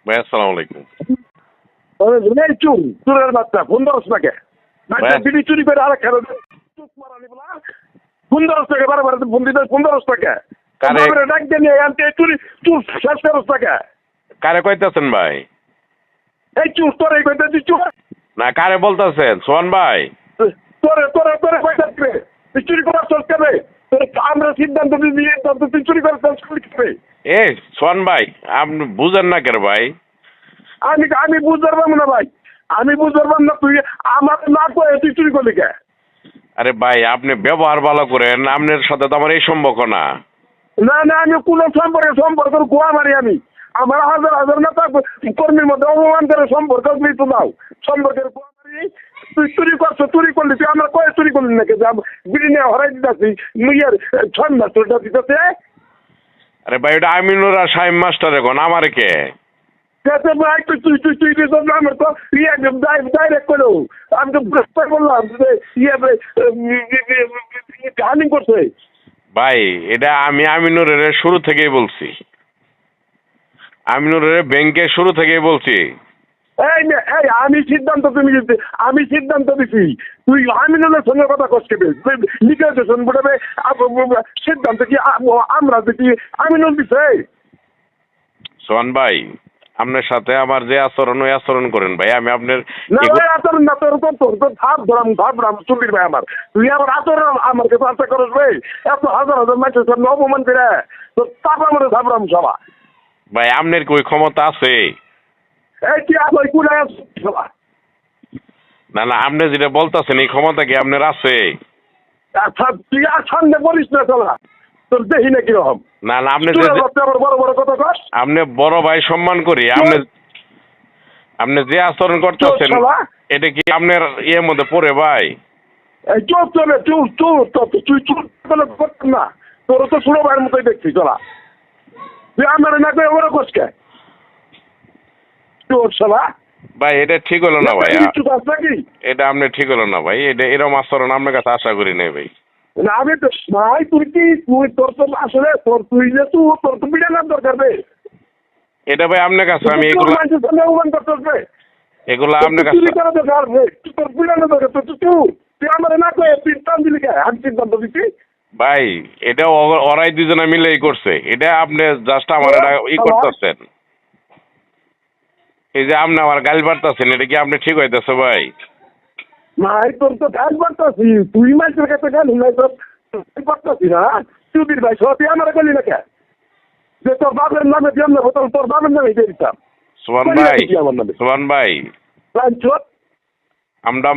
ভাই আসসালামু আলাইকুম। এই চুরের বাচ্চা ফোন ধরস নাকে বিড়ি চুরি করে আর খেলো ফোন ধরস নাকে বারবার ফোন দিতে ফোন ধরস নাকে ডাক দিয়ে নিয়ে আনতে চুরি চুর শেষ করস নাকে কারে কইতাছেন ভাই? এই চুর তোর এই কইতে তুই চুর না কারে বলতাছেন সোহান ভাই? তোরে তোরে তোরে কইতে দিবে তুই চুরি করার চল করবে আমরা সিদ্ধান্ত দিয়ে তুই চুরি করার চল করবে। এ সোহান ভাই আপনি বুঝেন না কেন ভাই? আমি বুঝতে পারবো না ভাই, আমি বুঝতে পারবো না তুই আমার না করে তুই চুরি করলি কে? আরে ভাই আপনি ব্যবহার ভালো করেন, আপনার সাথে তো আমার এই সম্পর্ক না। না না আমি কোনো সম্পর্কের গোয়া মারি আমি আমার হাজার হাজার নেতা কর্মীর মধ্যে অপমান করে সম্পর্ক মৃত্যু দাও সম্পর্কের গোয়া মারি। তুই চুরি করছো, চুরি করলি তুই আমরা কয়ে চুরি করলি নাকি বিড়ি নিয়ে হরাই দিতেছি নিজের ছয় মাস তোরটা দিতেছে। আরে ভাই ওটা আমিনুর আর সাইম মাস্টার এখন আমার কে? আমার তো ডাইরেক্ট করলো আমি তো বললাম হানিং করছে। ভাই এটা আমি আমিনুরের শুরু থেকেই বলছি, আমিনুরের ব্যাংকে শুরু থেকেই বলছি। এই আমি সিদ্ধান্ত তুমি আমি সিদ্ধান্ত দিছি তুই আমিনুলের সঙ্গে কথা কষ্ট লিখে শোনবে সিদ্ধান্ত কি আমরা দেখি আমিনুল দিছে। সোহান ভাই আপনার সাথে আমার যে আচরণ ওই আচরণ করেন ভাই, আমি আপনার আচরণ না তোর তোর ভাব ধরাম চুলির ভাই আমার তুই আমার আচরণ আমার কাছে আশা করস ভাই এত হাজার হাজার মানুষের সামনে অপমান করে তোর তারপর আমার ভাবরাম সভা। ভাই আপনার কি ওই ক্ষমতা আছে? এই কি আবার কুলে সভা না না আপনি যেটা বলতেছেন এই ক্ষমতা কি আপনার আছে? আচ্ছা তুই আর সামনে বলিস না চলা তোর দেখি না কিরকম। না না আপনি বড় বড় কথা কস। আপনি বড় ভাই সম্মান করি, আপনি যে আচরণ করতেছেন এটা কি আপনার ইয়ের মধ্যে পড়ে ভাই? চোর চলে চুর চুর তুই চুর করতেন না তোর তো ছোট ভাইয়ের মতোই দেখছি চলা তুই আমার না করে ওরা কসকে চোর চলা। ভাই এটা ঠিক হলো না ভাই, নাকি এটা আপনি ঠিক হলো না ভাই, এটা এরকম আচরণ আপনার কাছে আশা করি নাই ভাই। না আমি তো ভাই তুই কি তুই তোর তো আসলে তোর তুই যে তোর তো বিড়ানোর দরকার রে এটা ভাই আপনার কাছে আমি এগুলো আপনার কাছে তোর বিড়ানোর দরকার তুই আমার না করে তুই টান দিলি কে আমি সিদ্ধান্ত দিচ্ছি। ভাই এটা ওরাই দুজনে মিলেই করছে, এটা আপনি জাস্ট আমার এটা করতেছেন এই যে আপনি আমার গাল পারতেছেন, এটা কি আপনি ঠিক হইতেছে ভাই? নাই তোর তো গাল পারতাছি তুই মাইকের কাছে গালি নাই তোর পারতাছি না চুদির ভাই সত্যি আমার গলি না কে যে তোর বাপের নামে দিলাম না তোর বাপের নামে দিয়ে দিতাম। সোহান ভাই আমার নামে সোহান ভাই আমরা